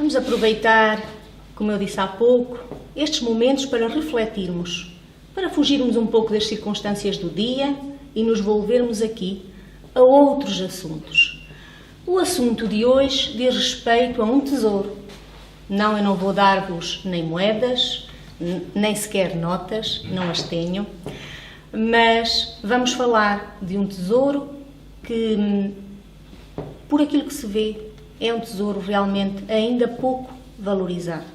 Vamos aproveitar, como eu disse há pouco, estes momentos para refletirmos, para fugirmos um pouco das circunstâncias do dia e nos volvermos aqui a outros assuntos. O assunto de hoje diz respeito a um tesouro. Não, eu não vou dar-vos nem moedas, nem sequer notas, não as tenho, mas vamos falar de um tesouro que, por aquilo que se vê, é um tesouro realmente ainda pouco valorizado.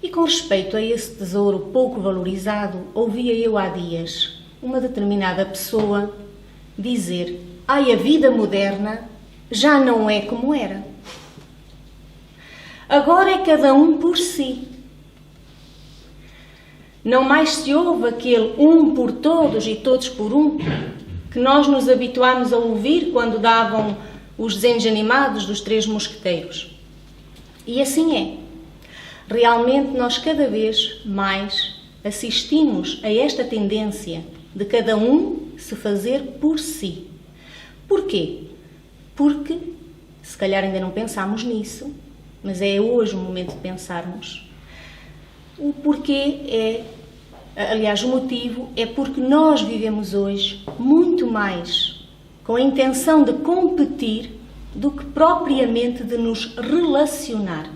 E com respeito a esse tesouro pouco valorizado, ouvia eu há dias uma determinada pessoa dizer: "Ai, a vida moderna já não é como era. Agora é cada um por si. Não mais se ouve aquele um por todos e todos por um que nós nos habituámos a ouvir quando davam os desenhos animados dos Três Mosqueteiros." E assim é. Realmente nós cada vez mais assistimos a esta tendência de cada um se fazer por si. Porquê? Porque, se calhar ainda não pensámos nisso, mas é hoje o momento de pensarmos. O porquê aliás, o motivo é porque nós vivemos hoje muito mais com a intenção de competir do que propriamente de nos relacionar.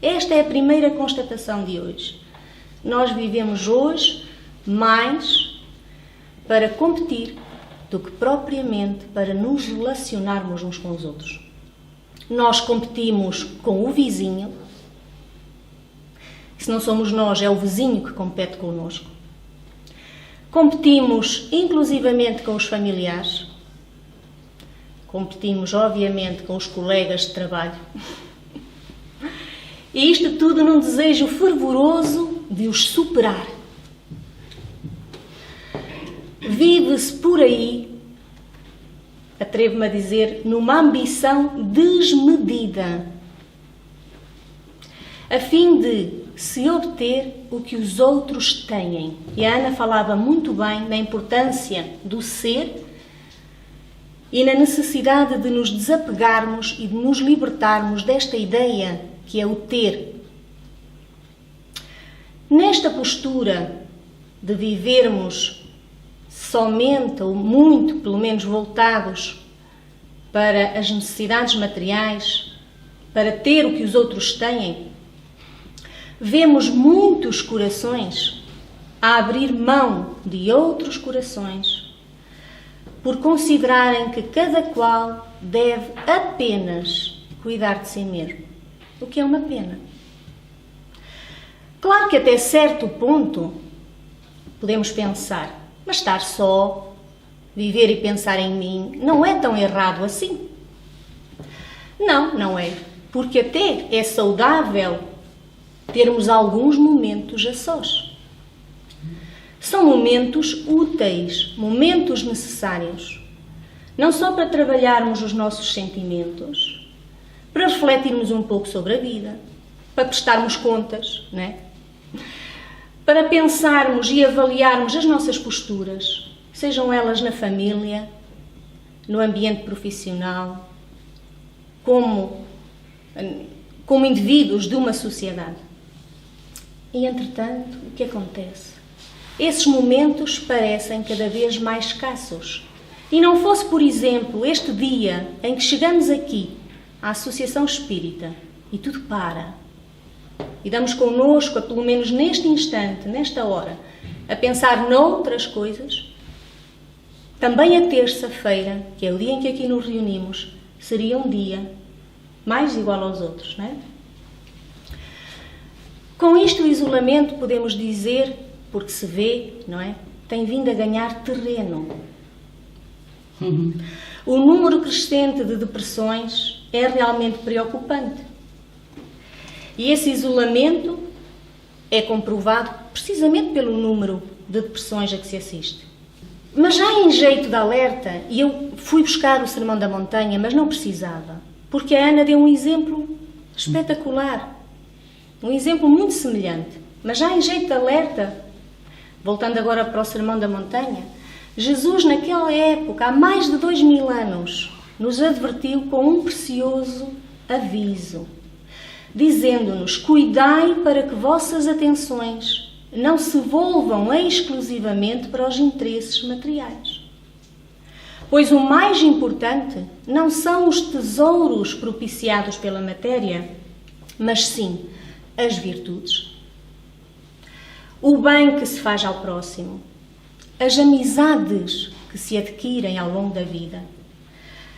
Esta é a primeira constatação de hoje. Nós vivemos hoje mais para competir do que propriamente para nos relacionarmos uns com os outros. Nós competimos com o vizinho. Se não somos nós, é o vizinho que compete connosco. Competimos inclusivamente com os familiares. Competimos, obviamente, com os colegas de trabalho. E isto tudo num desejo fervoroso de os superar. Vive-se por aí, atrevo-me a dizer, numa ambição desmedida, a fim de se obter o que os outros têm. E a Ana falava muito bem da importância do ser e na necessidade de nos desapegarmos e de nos libertarmos desta ideia que é o ter. Nesta postura de vivermos somente ou muito, pelo menos, voltados para as necessidades materiais, para ter o que os outros têm, vemos muitos corações a abrir mão de outros corações por considerarem que cada qual deve apenas cuidar de si mesmo, o que é uma pena. Claro que até certo ponto podemos pensar, mas estar só, viver e pensar em mim, não é tão errado assim. Não, não é, porque até é saudável termos alguns momentos a sós. São momentos úteis, momentos necessários, não só para trabalharmos os nossos sentimentos, para refletirmos um pouco sobre a vida, para prestarmos contas, não é? Para pensarmos e avaliarmos as nossas posturas, sejam elas na família, no ambiente profissional, como indivíduos de uma sociedade. E, entretanto, o que acontece? Esses momentos parecem cada vez mais escassos. E não fosse, por exemplo, este dia em que chegamos aqui, à Associação Espírita, e tudo para, e damos connosco, pelo menos neste instante, nesta hora, a pensar noutras coisas, também a terça-feira, que é o dia em que aqui nos reunimos, seria um dia mais igual aos outros, não é? Com isto, o isolamento, podemos dizer, porque se vê, não é? Tem vindo a ganhar terreno. O número crescente de depressões é realmente preocupante. E esse isolamento é comprovado precisamente pelo número de depressões a que se assiste. Mas já em jeito de alerta, e eu fui buscar o Sermão da Montanha, mas não precisava, porque a Ana deu um exemplo espetacular, um exemplo muito semelhante. Mas já em jeito de alerta, voltando agora para o Sermão da Montanha, Jesus naquela época, há mais de 2000 anos, nos advertiu com um precioso aviso, dizendo-nos: cuidai para que vossas atenções não se volvam exclusivamente para os interesses materiais. Pois o mais importante não são os tesouros propiciados pela matéria, mas sim as virtudes. O bem que se faz ao próximo, as amizades que se adquirem ao longo da vida,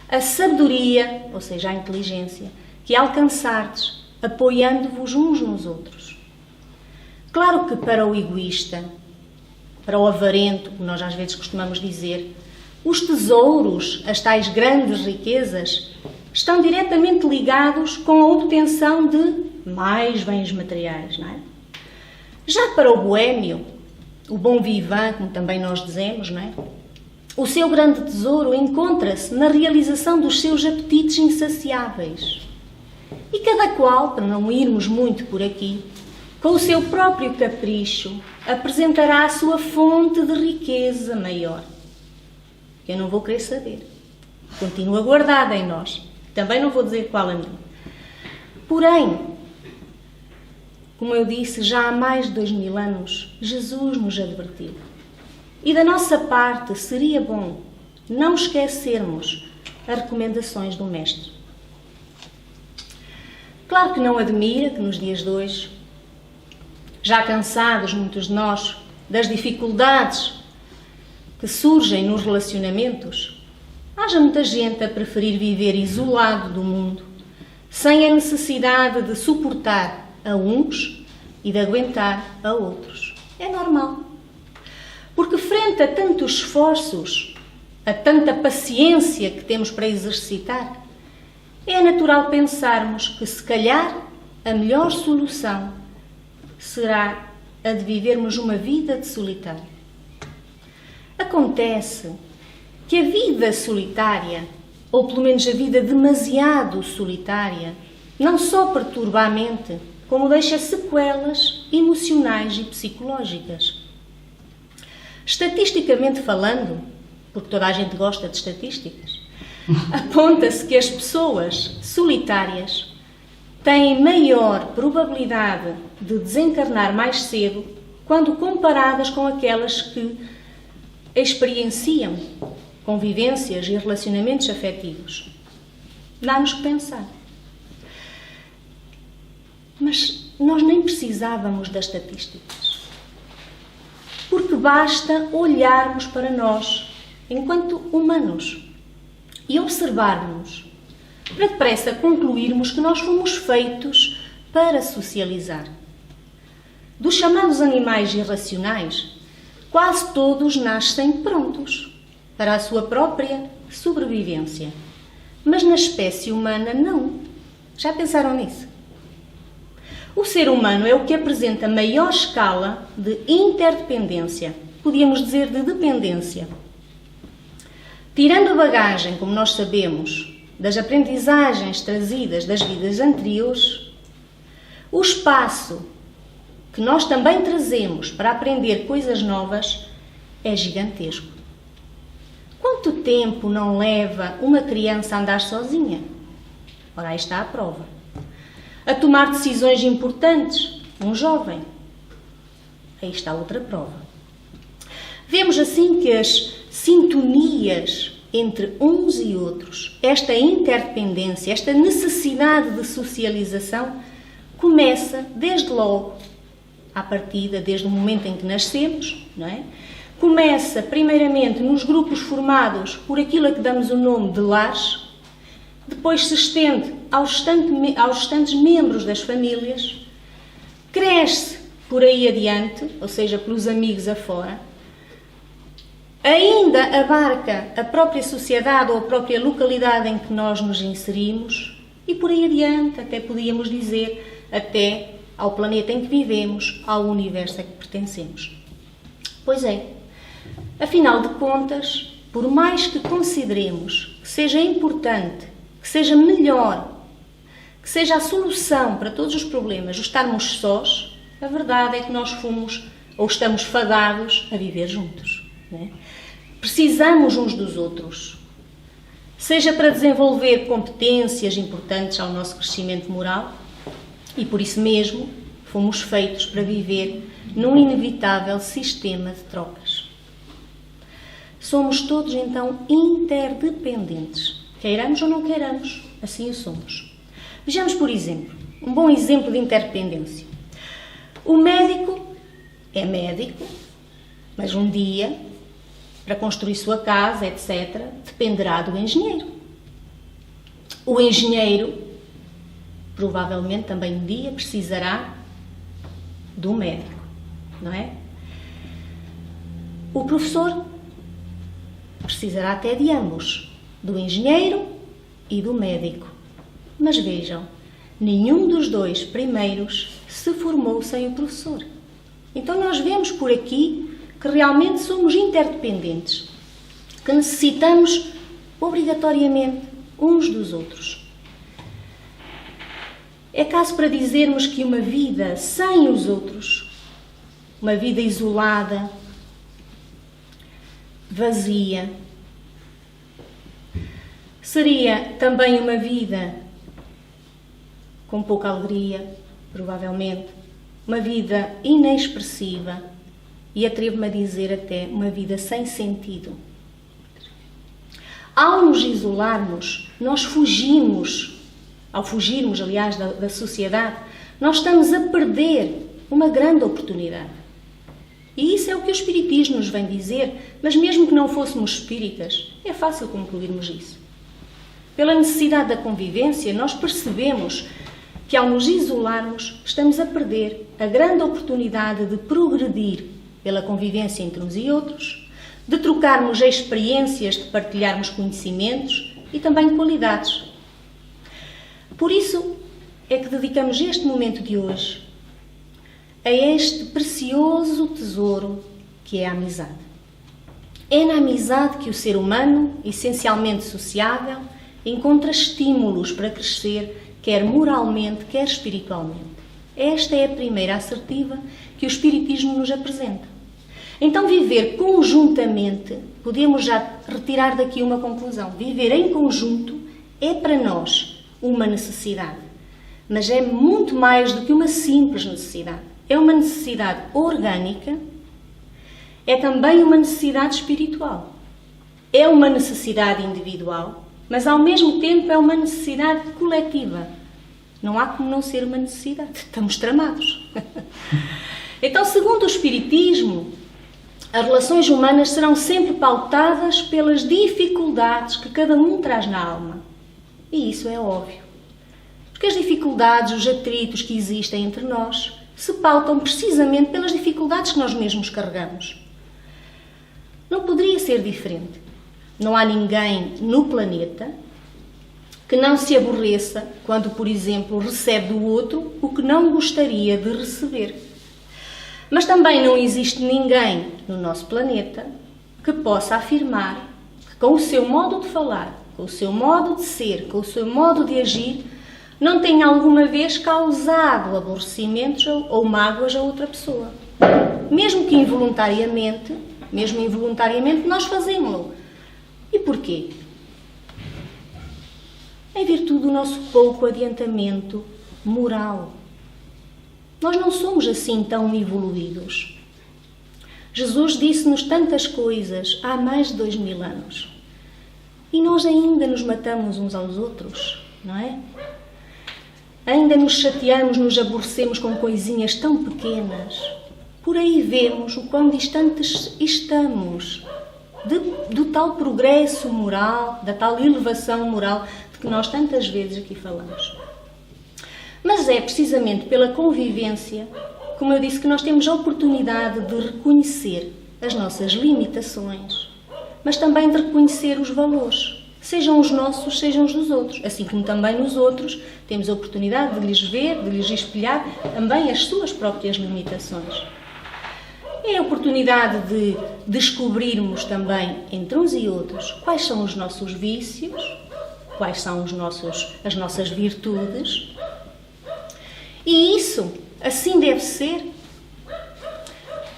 a sabedoria, ou seja, a inteligência, que alcançardes, apoiando-vos uns nos outros. Claro que para o egoísta, para o avarento, como nós às vezes costumamos dizer, os tesouros, as tais grandes riquezas, estão diretamente ligados com a obtenção de mais bens materiais, não é? Já para o boémio, o bon vivant, como também nós dizemos, não é? O seu grande tesouro encontra-se na realização dos seus apetites insaciáveis. E cada qual, para não irmos muito por aqui, com o seu próprio capricho, apresentará a sua fonte de riqueza maior. Eu não vou querer saber. Continua guardada em nós. Também não vou dizer qual a minha. Porém, como eu disse, já há mais de 2000 anos, Jesus nos advertiu. E da nossa parte seria bom não esquecermos as recomendações do Mestre. Claro que não admira que nos dias de hoje, já cansados muitos de nós das dificuldades que surgem nos relacionamentos, haja muita gente a preferir viver isolado do mundo, sem a necessidade de suportar a uns e de aguentar a outros. É normal. Porque frente a tantos esforços, a tanta paciência que temos para exercitar, é natural pensarmos que, se calhar, a melhor solução será a de vivermos uma vida de solitário. Acontece que a vida solitária, ou pelo menos a vida demasiado solitária, não só perturba a mente, como deixa sequelas emocionais e psicológicas. Estatisticamente falando, porque toda a gente gosta de estatísticas, aponta-se que as pessoas solitárias têm maior probabilidade de desencarnar mais cedo quando comparadas com aquelas que experienciam convivências e relacionamentos afetivos. Dá-nos que pensar. Mas nós nem precisávamos das estatísticas. Porque basta olharmos para nós, enquanto humanos, e observarmos, para depressa concluirmos que nós fomos feitos para socializar. Dos chamados animais irracionais, quase todos nascem prontos para a sua própria sobrevivência. Mas na espécie humana, não. Já pensaram nisso? O ser humano é o que apresenta maior escala de interdependência, podíamos dizer de dependência. Tirando a bagagem, como nós sabemos, das aprendizagens trazidas das vidas anteriores, o espaço que nós também trazemos para aprender coisas novas é gigantesco. Quanto tempo não leva uma criança a andar sozinha? Ora, aí está a prova. A tomar decisões importantes, um jovem. Aí está outra prova. Vemos assim que as sintonias entre uns e outros, esta interdependência, esta necessidade de socialização, começa desde logo, à partida, desde o momento em que nascemos, não é? Começa primeiramente nos grupos formados por aquilo a que damos o nome de lares, depois se estende aos restantes membros das famílias, cresce por aí adiante, ou seja, pelos amigos afora, ainda abarca a própria sociedade ou a própria localidade em que nós nos inserimos e por aí adiante, até podíamos dizer, até ao planeta em que vivemos, ao universo a que pertencemos. Pois é, afinal de contas, por mais que consideremos que seja importante, que seja melhor, que seja a solução para todos os problemas, o estarmos sós, a verdade é que nós fomos ou estamos fadados a viver juntos. Não é? Precisamos uns dos outros. seja para desenvolver competências importantes ao nosso crescimento moral, e por isso mesmo fomos feitos para viver num inevitável sistema de trocas. Somos todos, então, interdependentes. Queiramos ou não queiramos, assim o somos. Vejamos, por exemplo, um bom exemplo de interdependência. O médico é médico, mas um dia, para construir sua casa, etc., dependerá do engenheiro. O engenheiro, provavelmente, também um dia precisará do médico, não é? O professor precisará até de ambos, do engenheiro e do médico. Mas vejam, nenhum dos dois primeiros se formou sem o professor. Então nós vemos por aqui que realmente somos interdependentes, que necessitamos obrigatoriamente uns dos outros. É caso para dizermos que uma vida sem os outros, uma vida isolada, vazia, seria também uma vida com pouca alegria, provavelmente, uma vida inexpressiva e, atrevo-me a dizer até, uma vida sem sentido. Ao nos isolarmos, nós fugimos, ao fugirmos, aliás, da sociedade, nós estamos a perder uma grande oportunidade. E isso é o que o Espiritismo nos vem dizer, mas mesmo que não fôssemos espíritas, é fácil concluirmos isso. Pela necessidade da convivência, nós percebemos que ao nos isolarmos, estamos a perder a grande oportunidade de progredir pela convivência entre uns e outros, de trocarmos experiências, de partilharmos conhecimentos e também qualidades. Por isso é que dedicamos este momento de hoje a este precioso tesouro que é a amizade. É na amizade que o ser humano, essencialmente sociável, encontra estímulos para crescer, quer moralmente, quer espiritualmente. Esta é a primeira assertiva que o Espiritismo nos apresenta. Então, viver conjuntamente, podemos já retirar daqui uma conclusão. Viver em conjunto é para nós uma necessidade, mas é muito mais do que uma simples necessidade. É uma necessidade orgânica, é também uma necessidade espiritual. É uma necessidade individual, mas ao mesmo tempo é uma necessidade coletiva. Não há como não ser uma necessidade. Estamos tramados. Então, segundo o Espiritismo, as relações humanas serão sempre pautadas pelas dificuldades que cada um traz na alma. E isso é óbvio. Porque as dificuldades, os atritos que existem entre nós, se pautam precisamente pelas dificuldades que nós mesmos carregamos. Não poderia ser diferente. Não há ninguém no planeta que não se aborreça quando, por exemplo, recebe do outro o que não gostaria de receber. Mas também não existe ninguém no nosso planeta que possa afirmar que, com o seu modo de falar, com o seu modo de ser, com o seu modo de agir, não tenha alguma vez causado aborrecimentos ou mágoas a outra pessoa. Mesmo que involuntariamente, nós fazemos-lo. E porquê? Em virtude do nosso pouco adiantamento moral. Nós não somos assim tão evoluídos. Jesus disse-nos tantas coisas há mais de 2000 anos. E nós ainda nos matamos uns aos outros, não é? Ainda nos chateamos, nos aborrecemos com coisinhas tão pequenas. Por aí vemos o quão distantes estamos do tal progresso moral, da tal elevação moral de que nós tantas vezes aqui falamos. Mas é precisamente pela convivência, como eu disse, que nós temos a oportunidade de reconhecer as nossas limitações, mas também de reconhecer os valores, sejam os nossos, sejam os dos outros. Assim como também nos outros temos a oportunidade de lhes ver, de lhes espelhar também as suas próprias limitações. É a oportunidade de descobrirmos também, entre uns e outros, quais são os nossos vícios, quais são as nossas virtudes. E isso, assim deve ser,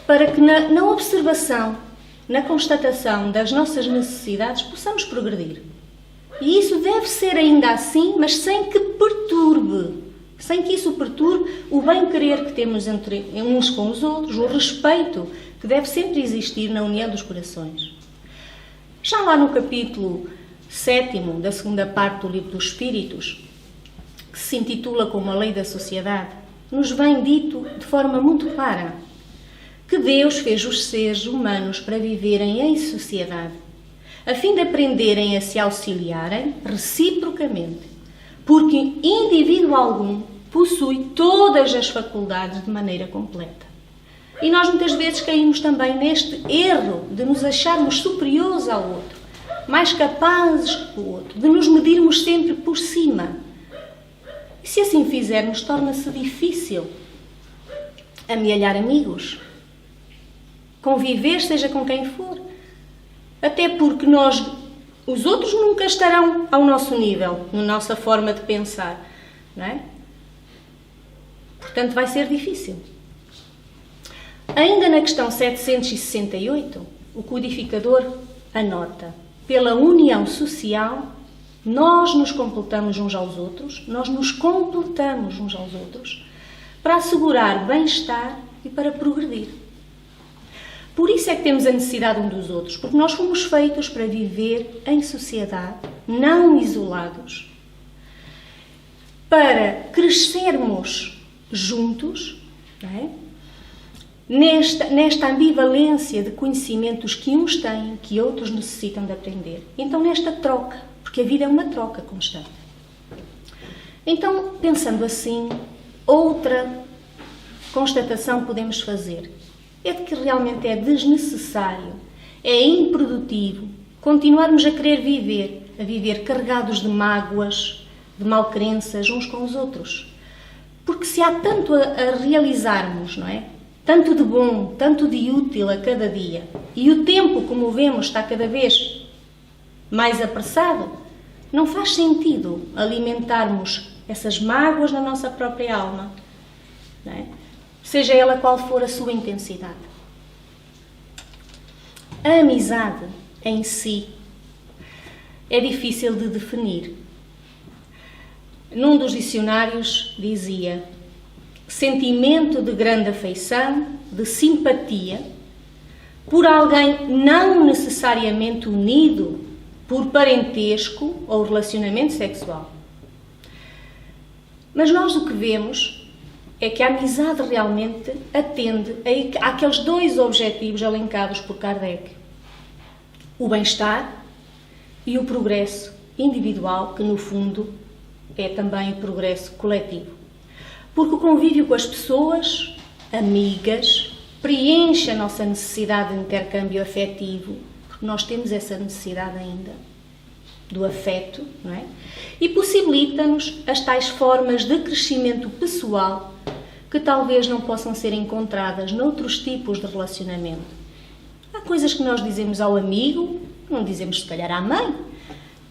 para que na observação, na constatação das nossas necessidades, possamos progredir. E isso deve ser ainda assim, mas sem que perturbe, sem que isso perturbe o bem-querer que temos entre uns com os outros, o respeito que deve sempre existir na união dos corações. Já lá no capítulo 7º da segunda parte do Livro dos Espíritos, que se intitula como a Lei da Sociedade, nos vem dito de forma muito clara que Deus fez os seres humanos para viverem em sociedade, a fim de aprenderem a se auxiliarem reciprocamente, porque indivíduo algum possui todas as faculdades de maneira completa. E nós muitas vezes caímos também neste erro de nos acharmos superiores ao outro, mais capazes que o outro, de nos medirmos sempre por cima. E se assim fizermos, torna-se difícil amealhar amigos, conviver seja com quem for, até porque os outros nunca estarão ao nosso nível, na nossa forma de pensar, não é? Portanto, vai ser difícil. Ainda na questão 768, o codificador anota: pela união social, nós nos completamos uns aos outros, para assegurar bem-estar e para progredir. Por isso é que temos a necessidade um dos outros, porque nós fomos feitos para viver em sociedade, não isolados, para crescermos juntos, não é? Nesta ambivalência de conhecimentos que uns têm, que outros necessitam de aprender. Então, nesta troca, porque a vida é uma troca constante. Então, pensando assim, outra constatação que podemos fazer é de que realmente é desnecessário, é improdutivo continuarmos a querer a viver carregados de mágoas, de malcrenças uns com os outros. Porque se há tanto a realizarmos, não é? Tanto de bom, tanto de útil a cada dia, e o tempo, como vemos, está cada vez mais apressado, não faz sentido alimentarmos essas mágoas na nossa própria alma, não é? Seja ela qual for a sua intensidade. A amizade em si é difícil de definir. Num dos dicionários dizia: sentimento de grande afeição, de simpatia, por alguém não necessariamente unido por parentesco ou relacionamento sexual. Mas nós o que vemos é que a amizade realmente atende àqueles dois objetivos elencados por Kardec: o bem-estar e o progresso individual, que no fundo é também o progresso coletivo. Porque o convívio com as pessoas amigas preenche a nossa necessidade de intercâmbio afetivo, porque nós temos essa necessidade ainda do afeto, não é? E possibilita-nos as tais formas de crescimento pessoal que talvez não possam ser encontradas noutros tipos de relacionamento. Há coisas que nós dizemos ao amigo, que não dizemos se calhar à mãe,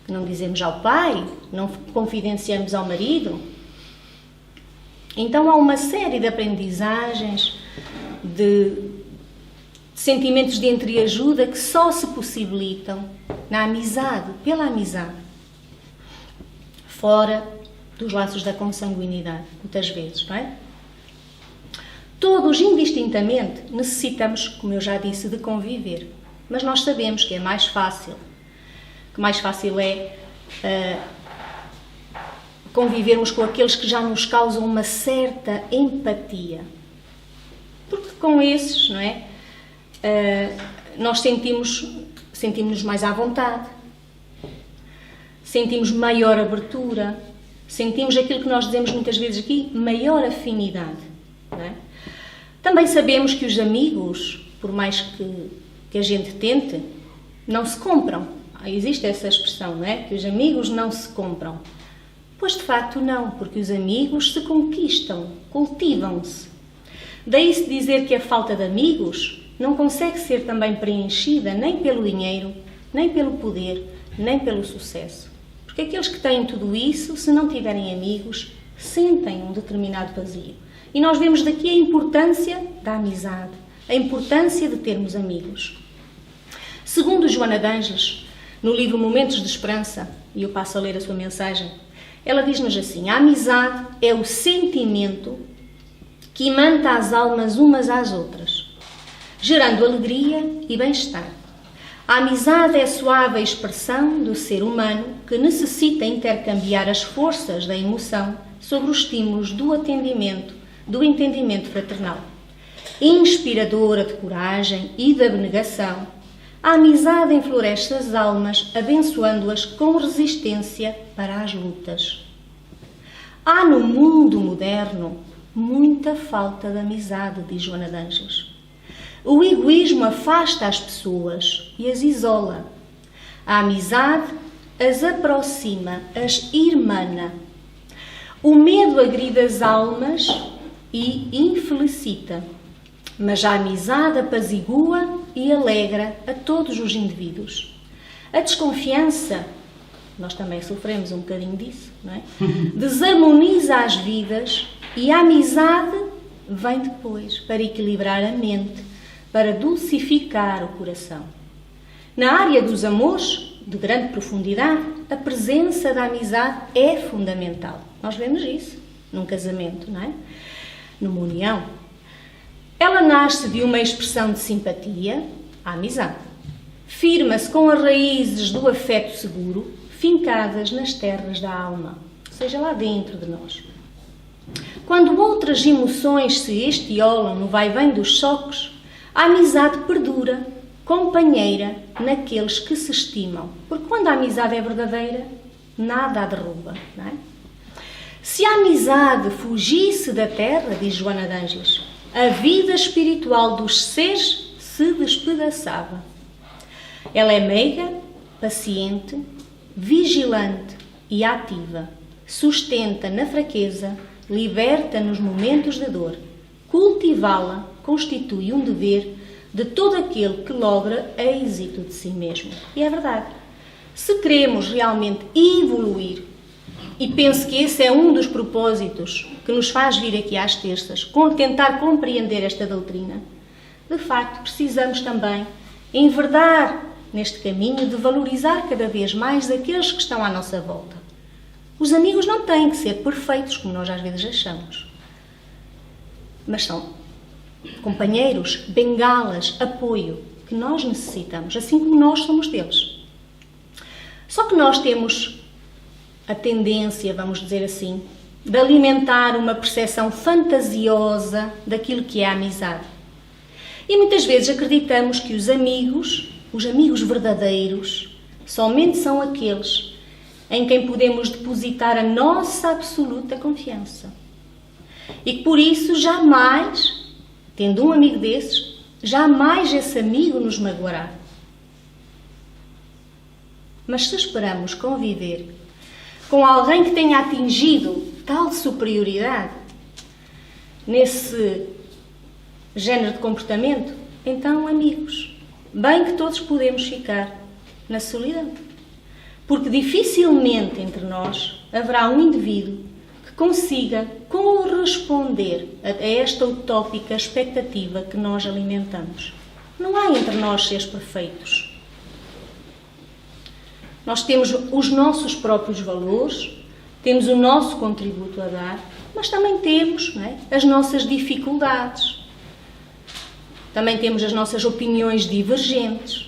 que não dizemos ao pai, não confidenciamos ao marido. Então há uma série de aprendizagens, de sentimentos de entreajuda que só se possibilitam na amizade, pela amizade, fora dos laços da consanguinidade, muitas vezes, não é? Todos, indistintamente, necessitamos, como eu já disse, de conviver, mas nós sabemos que é mais fácil, convivermos com aqueles que já nos causam uma certa empatia. Porque com esses, não é? Nós sentimos-nos mais à vontade, sentimos maior abertura, sentimos aquilo que nós dizemos muitas vezes aqui, maior afinidade, não é? Também sabemos que os amigos, por mais que a gente tente, não se compram. Existe essa expressão, não é? Que os amigos não se compram. Pois de facto não, porque os amigos se conquistam, cultivam-se. Daí-se dizer que a falta de amigos não consegue ser também preenchida nem pelo dinheiro, nem pelo poder, nem pelo sucesso. Porque aqueles que têm tudo isso, se não tiverem amigos, sentem um determinado vazio. E nós vemos daqui a importância da amizade, a importância de termos amigos. Segundo Joana de Ângeles, no livro Momentos de Esperança, e eu passo a ler a sua mensagem, ela diz-nos assim: a amizade é o sentimento que imanta as almas umas às outras, gerando alegria e bem-estar. A amizade é a suave expressão do ser humano que necessita intercambiar as forças da emoção sobre os estímulos do entendimento fraternal. Inspiradora de coragem e de abnegação, a amizade enfloresce as almas, abençoando-as com resistência para as lutas. Há no mundo moderno muita falta de amizade, diz Joana de Ângeles. O egoísmo afasta as pessoas e as isola. A amizade as aproxima, as irmana. O medo agride as almas e infelicita, mas a amizade apazigua e alegra a todos os indivíduos. A desconfiança, nós também sofremos um bocadinho disso, não é? Desarmoniza as vidas e a amizade vem depois para equilibrar a mente, para dulcificar o coração. Na área dos amores, de grande profundidade, a presença da amizade é fundamental. Nós vemos isso num casamento, não é? Numa união. Ela nasce de uma expressão de simpatia, a amizade. Firma-se com as raízes do afeto seguro, fincadas nas terras da alma, ou seja, lá dentro de nós. Quando outras emoções se estiolam no vai-vem dos choques, a amizade perdura, companheira naqueles que se estimam. Porque quando a amizade é verdadeira, nada a derruba, não é? Se a amizade fugisse da terra, diz Joana de Ângeles, a vida espiritual dos seres se despedaçava. Ela é meiga, paciente, vigilante e ativa. Sustenta na fraqueza, liberta nos momentos de dor. Cultivá-la constitui um dever de todo aquele que logra êxito de si mesmo. E é verdade. Se queremos realmente evoluir, e penso que esse é um dos propósitos que nos faz vir aqui às terças, tentar compreender esta doutrina, de facto precisamos também enverdar neste caminho de valorizar cada vez mais aqueles que estão à nossa volta. Os amigos não têm que ser perfeitos, como nós às vezes achamos, mas são companheiros, bengalas, apoio, que nós necessitamos, assim como nós somos deles. Só que nós temos a tendência, vamos dizer assim, de alimentar uma percepção fantasiosa daquilo que é a amizade. E muitas vezes acreditamos que os amigos verdadeiros, somente são aqueles em quem podemos depositar a nossa absoluta confiança. E que por isso jamais, tendo um amigo desses, jamais esse amigo nos magoará. Mas se esperamos conviver com alguém que tenha atingido tal superioridade nesse género de comportamento, então, amigos, bem que todos podemos ficar na solidão. Porque dificilmente entre nós haverá um indivíduo que consiga corresponder a esta utópica expectativa que nós alimentamos. Não há entre nós seres perfeitos. Nós temos os nossos próprios valores, temos o nosso contributo a dar, mas também temos, não é, as nossas dificuldades. Também temos as nossas opiniões divergentes.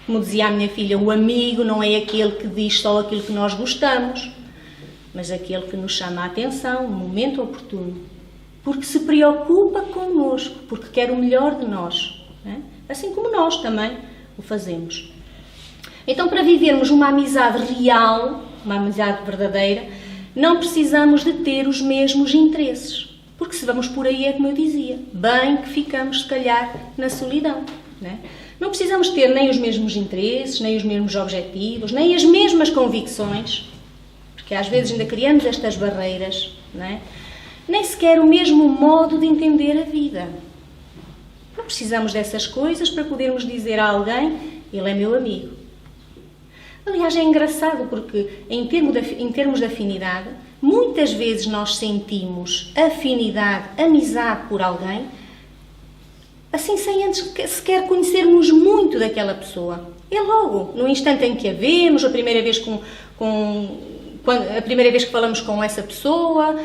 Como dizia a minha filha, o amigo não é aquele que diz só aquilo que nós gostamos, mas aquele que nos chama a atenção no momento oportuno, porque se preocupa connosco, porque quer o melhor de nós, não é? Assim como nós também o fazemos. Então, para vivermos uma amizade real, uma amizade verdadeira, não precisamos de ter os mesmos interesses. Porque se vamos por aí, é como eu dizia, bem que ficamos, se calhar, na solidão. Não é? Não precisamos ter nem os mesmos interesses, nem os mesmos objetivos, nem as mesmas convicções, porque às vezes ainda criamos estas barreiras, não é? Nem sequer o mesmo modo de entender a vida. Não precisamos dessas coisas para podermos dizer a alguém, ele é meu amigo. Aliás, é engraçado porque, em termos de afinidade, muitas vezes nós sentimos afinidade, amizade por alguém, assim sem antes sequer conhecermos muito daquela pessoa. É logo, no instante em que a vemos, a primeira vez a primeira vez que falamos com essa pessoa,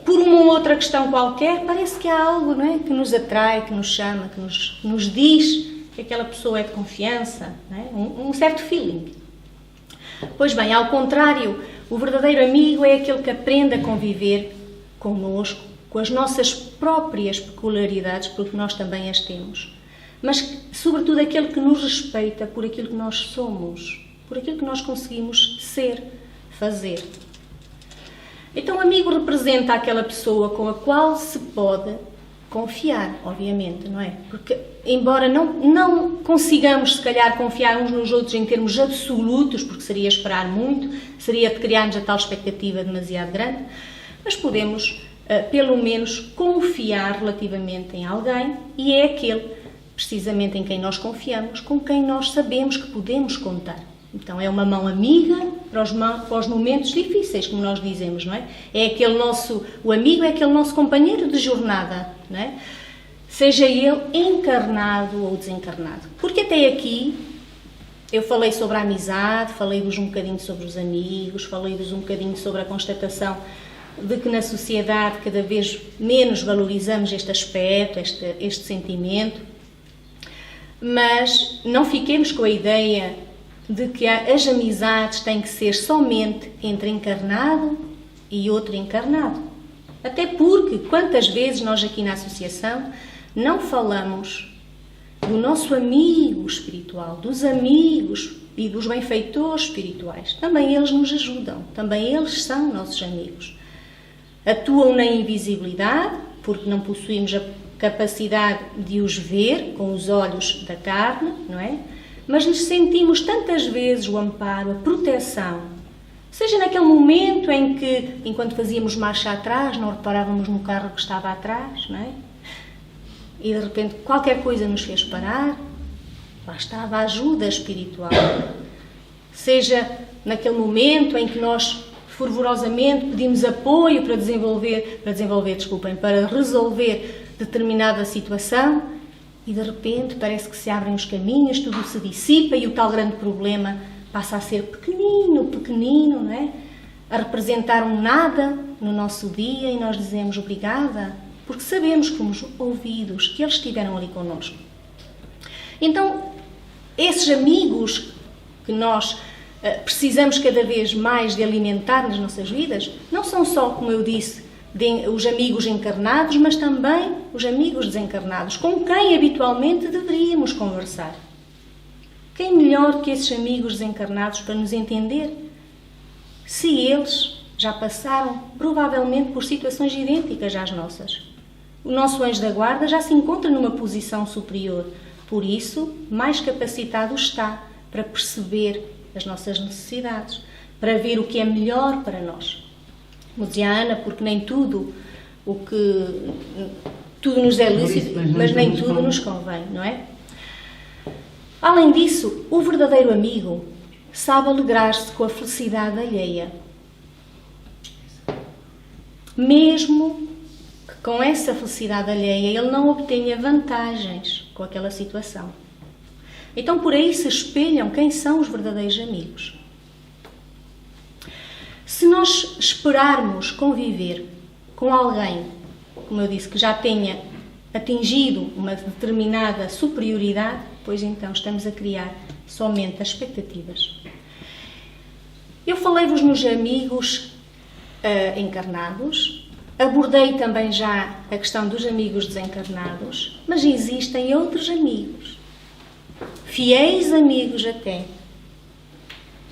por uma ou outra questão qualquer, parece que há algo, não é, que nos atrai, que nos chama, que nos diz que aquela pessoa é de confiança, não é? Um certo feeling. Pois bem, ao contrário, o verdadeiro amigo é aquele que aprende a conviver connosco, com as nossas próprias peculiaridades, porque nós também as temos, mas sobretudo aquele que nos respeita por aquilo que nós somos, por aquilo que nós conseguimos ser, fazer. Então, o amigo representa aquela pessoa com a qual se pode confiar, obviamente, não é? Porque, embora não consigamos, se calhar, confiar uns nos outros em termos absolutos, porque seria esperar muito, seria de criar-nos a tal expectativa demasiado grande, mas podemos, pelo menos, confiar relativamente em alguém, e é aquele, precisamente, em quem nós confiamos, com quem nós sabemos que podemos contar. Então, é uma mão amiga para os momentos difíceis, como nós dizemos, não é? O amigo é aquele nosso companheiro de jornada, não é? Seja ele encarnado ou desencarnado. Porque até aqui eu falei sobre a amizade, falei-vos um bocadinho sobre os amigos, falei-vos um bocadinho sobre a constatação de que na sociedade cada vez menos valorizamos este aspecto, este sentimento, mas não fiquemos com a ideia de que as amizades têm que ser somente entre encarnado e outro encarnado. Até porque, quantas vezes nós aqui na associação não falamos do nosso amigo espiritual, dos amigos e dos benfeitores espirituais. Também eles nos ajudam, também eles são nossos amigos. Atuam na invisibilidade, porque não possuímos a capacidade de os ver com os olhos da carne, não é? Mas lhes sentimos tantas vezes o amparo, a proteção, seja naquele momento em que, enquanto fazíamos marcha atrás, não reparávamos no carro que estava atrás, não é? E de repente qualquer coisa nos fez parar, lá estava a ajuda espiritual. Seja naquele momento em que nós fervorosamente pedimos apoio para resolver determinada situação, e de repente parece que se abrem os caminhos, tudo se dissipa e o tal grande problema passa a ser pequenino, não é? A representar um nada no nosso dia, e nós dizemos obrigada, porque sabemos que fomos ouvidos, que eles estiveram ali connosco. Então, esses amigos que nós precisamos cada vez mais de alimentar nas nossas vidas, não são só, como eu disse, os amigos encarnados, mas também os amigos desencarnados, com quem habitualmente deveríamos conversar. Quem melhor que esses amigos desencarnados para nos entender? Se eles já passaram, provavelmente, por situações idênticas às nossas. O nosso anjo da guarda já se encontra numa posição superior, por isso, mais capacitado está para perceber as nossas necessidades, para ver o que é melhor para nós. Como dizia a Ana, porque nem tudo nos é lícito, mas nem tudo nos convém, não é? Além disso, o verdadeiro amigo sabe alegrar-se com a felicidade alheia. Mesmo que com essa felicidade alheia ele não obtenha vantagens com aquela situação. Então por aí se espelham quem são os verdadeiros amigos. Se nós esperarmos conviver com alguém, como eu disse, que já tenha atingido uma determinada superioridade, pois então estamos a criar somente as expectativas. Eu falei-vos nos amigos encarnados, abordei também já a questão dos amigos desencarnados, mas existem outros amigos, fiéis amigos até,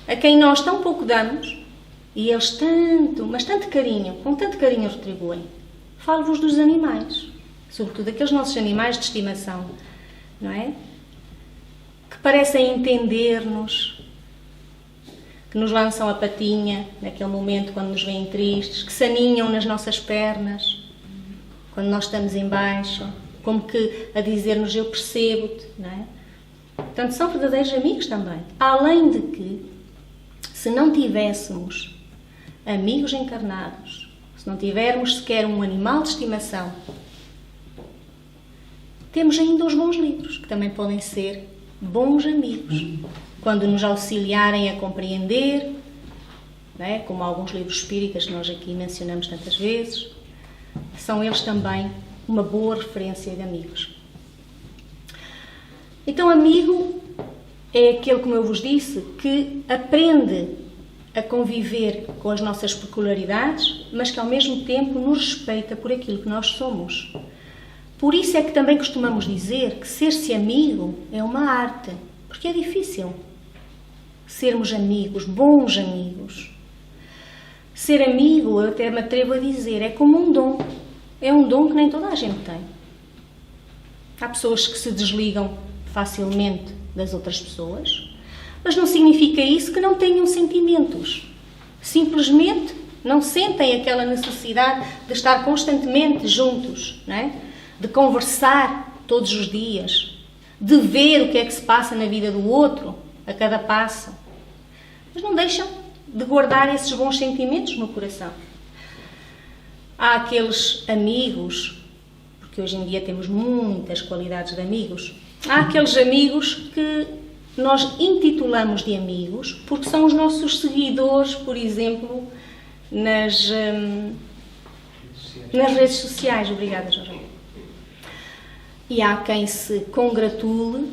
a quem nós tão pouco damos, e eles com tanto carinho retribuem. Falo-vos dos animais, sobretudo aqueles nossos animais de estimação, não é? Que parecem entender-nos, que nos lançam a patinha naquele momento quando nos veem tristes, que se aninham nas nossas pernas quando nós estamos em baixo, como que a dizer-nos eu percebo-te, não é? Portanto, são verdadeiros amigos também. Além de que, se não tivéssemos amigos encarnados, se não tivermos sequer um animal de estimação, Temos ainda os bons livros, que também podem ser bons amigos, quando nos auxiliarem a compreender, não é? Como alguns livros espíritas que nós aqui mencionamos tantas vezes, são eles também uma boa referência de amigos. Então, amigo é aquele, como eu vos disse, que aprende a conviver com as nossas peculiaridades, mas que ao mesmo tempo nos respeita por aquilo que nós somos. Por isso é que também costumamos dizer que ser-se amigo é uma arte, porque é difícil sermos amigos, bons amigos. Ser amigo, eu até me atrevo a dizer, é como um dom. É um dom que nem toda a gente tem. Há pessoas que se desligam facilmente das outras pessoas, mas não significa isso que não tenham sentimentos. Simplesmente não sentem aquela necessidade de estar constantemente juntos, não é? De conversar todos os dias, de ver o que é que se passa na vida do outro a cada passo. Mas não deixam de guardar esses bons sentimentos no coração. Há aqueles amigos, porque hoje em dia temos muitas qualidades de amigos, há aqueles amigos que nós intitulamos de amigos porque são os nossos seguidores, por exemplo, nas redes sociais. Obrigada, Jorge. E há quem se congratule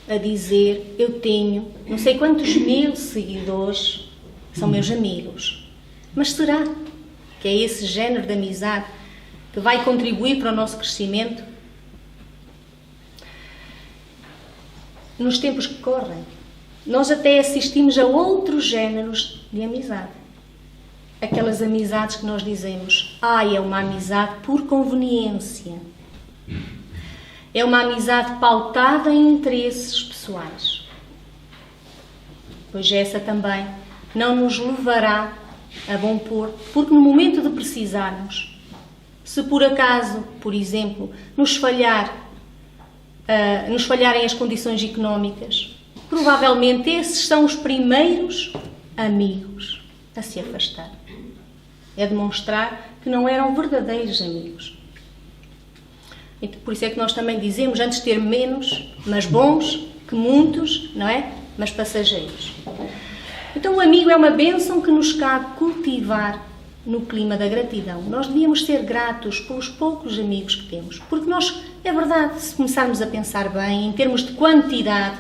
a dizer, eu tenho não sei quantos mil seguidores, são meus amigos. Mas será que é esse género de amizade que vai contribuir para o nosso crescimento? Nos tempos que correm, nós até assistimos a outros géneros de amizade. Aquelas amizades que nós dizemos, é uma amizade por conveniência. É uma amizade pautada em interesses pessoais. Pois essa também não nos levará a bom porto, porque no momento de precisarmos, se por acaso, por exemplo, nos falharem as condições económicas, provavelmente esses são os primeiros amigos a se afastar. É demonstrar que não eram verdadeiros amigos. E por isso é que nós também dizemos, antes ter menos, mas bons, que muitos, não é? Mas passageiros. Então o amigo é uma bênção que nos cabe cultivar no clima da gratidão. Nós devíamos ser gratos pelos poucos amigos que temos. Porque nós, é verdade, se começarmos a pensar bem, em termos de quantidade,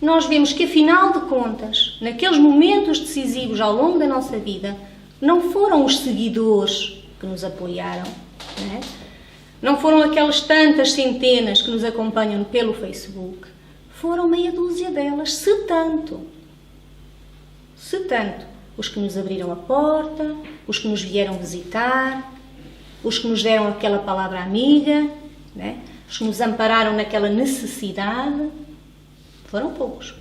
nós vemos que, afinal de contas, naqueles momentos decisivos ao longo da nossa vida, não foram os seguidores que nos apoiaram, não é? Não foram aquelas tantas centenas que nos acompanham pelo Facebook. Foram meia dúzia delas, se tanto. Se tanto. Os que nos abriram a porta, os que nos vieram visitar, os que nos deram aquela palavra amiga, né? Os que nos ampararam naquela necessidade. Foram poucos.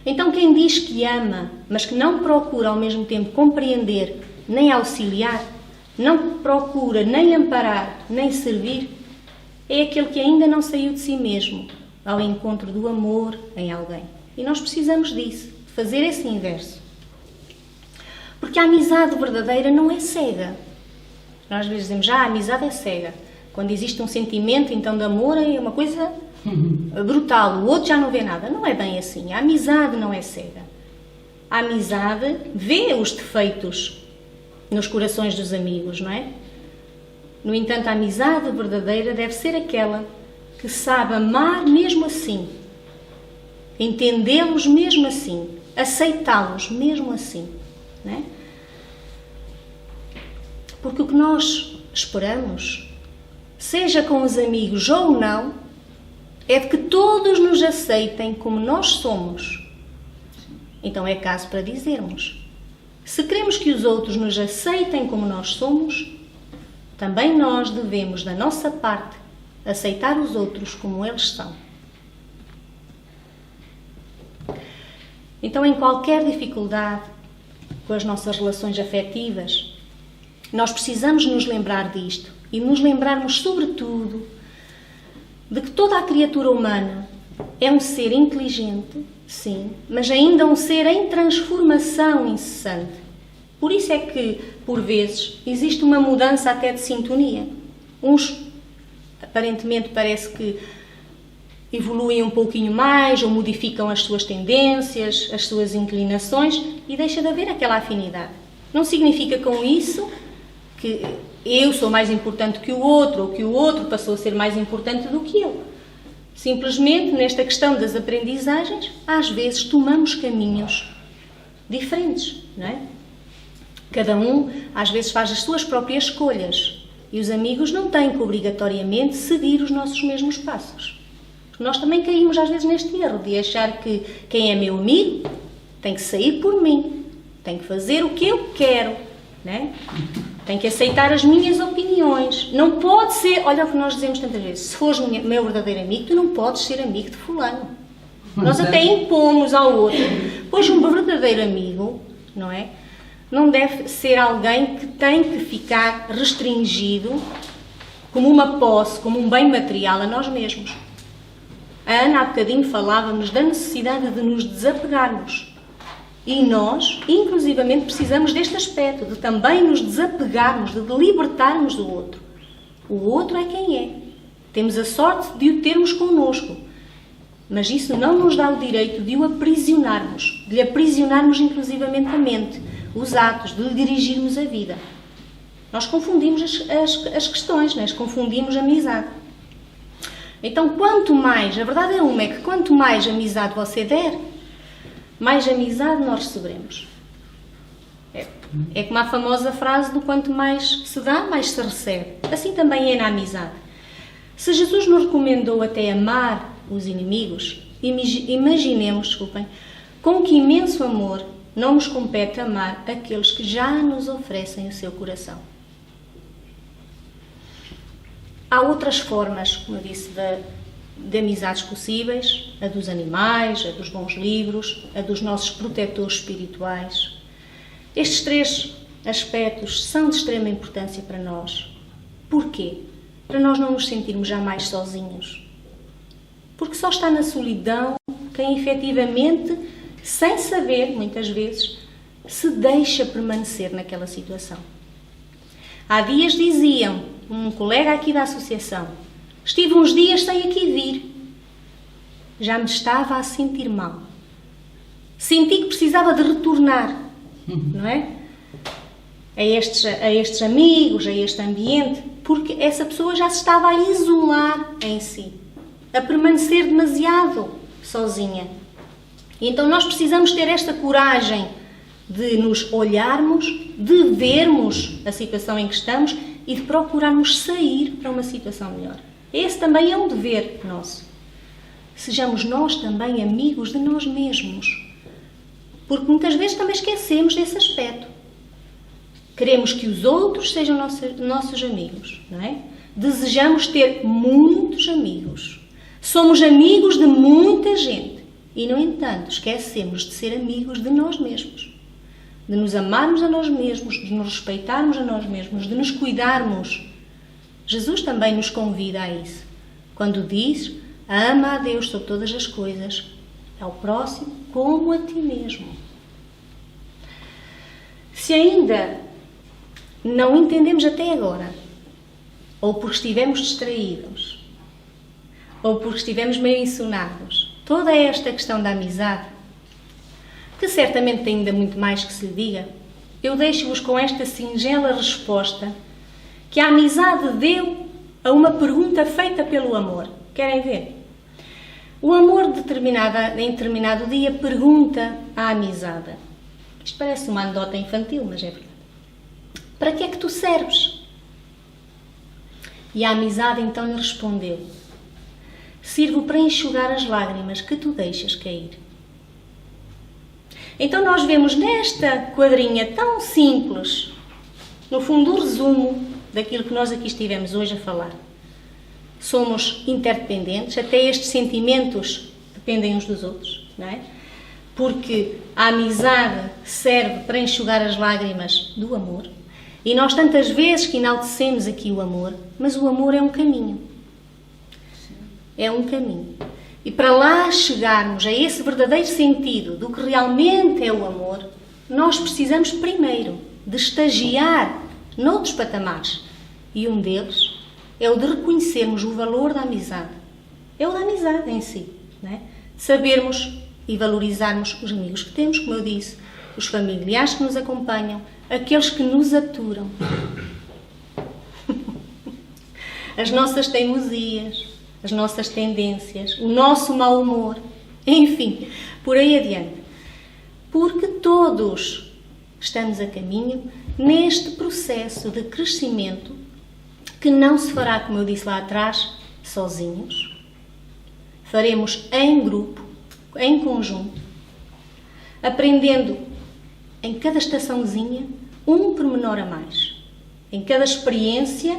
Então quem diz que ama, mas que não procura ao mesmo tempo compreender nem auxiliar, não procura nem amparar, nem servir, é aquele que ainda não saiu de si mesmo ao encontro do amor em alguém. E nós precisamos disso, de fazer esse inverso. Porque a amizade verdadeira não é cega. Nós às vezes dizemos, a amizade é cega. Quando existe um sentimento, então, de amor, é uma coisa brutal, o outro já não vê nada. Não é bem assim. A amizade não é cega. A amizade vê os defeitos nos corações dos amigos, não é? No entanto, a amizade verdadeira deve ser aquela que sabe amar mesmo assim, entendê-los mesmo assim, aceitá-los mesmo assim, não é? Porque o que nós esperamos, seja com os amigos ou não, é de que todos nos aceitem como nós somos. Então é caso para dizermos, se queremos que os outros nos aceitem como nós somos, também nós devemos, da nossa parte, aceitar os outros como eles são. Então, em qualquer dificuldade com as nossas relações afetivas, nós precisamos nos lembrar disto e nos lembrarmos, sobretudo, de que toda a criatura humana é um ser inteligente, sim, mas ainda um ser em transformação incessante. Por isso é que, por vezes, existe uma mudança até de sintonia. Uns aparentemente parece que evoluem um pouquinho mais ou modificam as suas tendências, as suas inclinações e deixa de haver aquela afinidade. Não significa com isso que eu sou mais importante que o outro ou que o outro passou a ser mais importante do que eu. Simplesmente, nesta questão das aprendizagens, às vezes tomamos caminhos diferentes, não é? Cada um, às vezes, faz as suas próprias escolhas e os amigos não têm que, obrigatoriamente, seguir os nossos mesmos passos. Porque nós também caímos, às vezes, neste erro de achar que quem é meu amigo tem que sair por mim, tem que fazer o que eu quero, não é? Tem que aceitar as minhas opiniões. Não pode ser, olha o que nós dizemos tantas vezes, se fores meu verdadeiro amigo, tu não podes ser amigo de fulano. Nós até impomos ao outro. Pois um verdadeiro amigo, não é? Não deve ser alguém que tem que ficar restringido como uma posse, como um bem material a nós mesmos. A Ana há bocadinho falava-nos da necessidade de nos desapegarmos. E nós, inclusivamente, precisamos deste aspecto, de também nos desapegarmos, de libertarmos do outro. O outro é quem é. Temos a sorte de o termos connosco. Mas isso não nos dá o direito de o aprisionarmos, de lhe aprisionarmos inclusivamente a mente, os atos, de lhe dirigirmos a vida. Nós confundimos as questões, né? Confundimos a amizade. Então, quanto mais, a verdade é que quanto mais amizade você der, mais amizade nós receberemos. É como a famosa frase do quanto mais se dá, mais se recebe. Assim também é na amizade. Se Jesus nos recomendou até amar os inimigos, imaginemos, com que imenso amor não nos compete amar aqueles que já nos oferecem o seu coração. Há outras formas, como eu disse, de amizades possíveis, a dos animais, a dos bons livros, a dos nossos protetores espirituais. Estes 3 aspectos são de extrema importância para nós. Porquê? Para nós não nos sentirmos jamais sozinhos. Porque só está na solidão quem efetivamente, sem saber, muitas vezes, se deixa permanecer naquela situação. Há dias diziam, um colega aqui da associação, estive uns dias sem aqui vir. Já me estava a sentir mal. Senti que precisava de retornar, não é? A estes amigos, a este ambiente, porque essa pessoa já se estava a isolar em si, a permanecer demasiado sozinha. E então nós precisamos ter esta coragem de nos olharmos, de vermos a situação em que estamos e de procurarmos sair para uma situação melhor. Esse também é um dever nosso. Sejamos nós também amigos de nós mesmos. Porque muitas vezes também esquecemos desse aspecto. Queremos que os outros sejam nossos amigos, não é? Desejamos ter muitos amigos. Somos amigos de muita gente. E, no entanto, esquecemos de ser amigos de nós mesmos. De nos amarmos a nós mesmos, de nos respeitarmos a nós mesmos, de nos cuidarmos. Jesus também nos convida a isso. Quando diz, ama a Deus sobre todas as coisas, ao próximo como a ti mesmo. Se ainda não entendemos até agora, ou porque estivemos distraídos, ou porque estivemos meio ensonados, toda esta questão da amizade, que certamente tem ainda muito mais que se lhe diga, eu deixo-vos com esta singela resposta que a amizade deu a uma pergunta feita pelo amor. Querem ver? O amor em determinado dia pergunta à amizade. Isto parece uma anedota infantil, mas é verdade. Para que é que tu serves? E a amizade então lhe respondeu: sirvo para enxugar as lágrimas que tu deixas cair. Então nós vemos nesta quadrinha tão simples, no fundo o resumo daquilo que nós aqui estivemos hoje a falar. Somos interdependentes, até estes sentimentos dependem uns dos outros, não é? Porque a amizade serve para enxugar as lágrimas do amor. E nós tantas vezes que enaltecemos aqui o amor, mas o amor é um caminho. É um caminho. E para lá chegarmos a esse verdadeiro sentido do que realmente é o amor, nós precisamos primeiro de estagiar noutros patamares. E um deles é o de reconhecermos o valor da amizade. É o da amizade em si, não é? Sabermos e valorizarmos os amigos que temos, como eu disse, os familiares que nos acompanham, aqueles que nos aturam, as nossas teimosias, as nossas tendências, o nosso mau humor, enfim, por aí adiante. Porque todos estamos a caminho neste processo de crescimento que não se fará, como eu disse lá atrás, sozinhos. Faremos em grupo, em conjunto, aprendendo em cada estaçãozinha um pormenor a mais. Em cada experiência,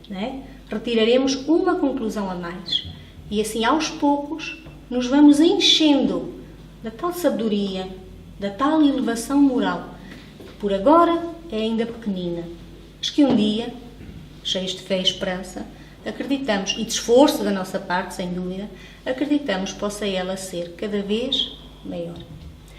né, retiraremos uma conclusão a mais. E assim, aos poucos, nos vamos enchendo da tal sabedoria, da tal elevação moral, que por agora é ainda pequenina, mas que um dia, cheios de fé e esperança, acreditamos, e de esforço da nossa parte, sem dúvida, acreditamos possa ela ser cada vez maior.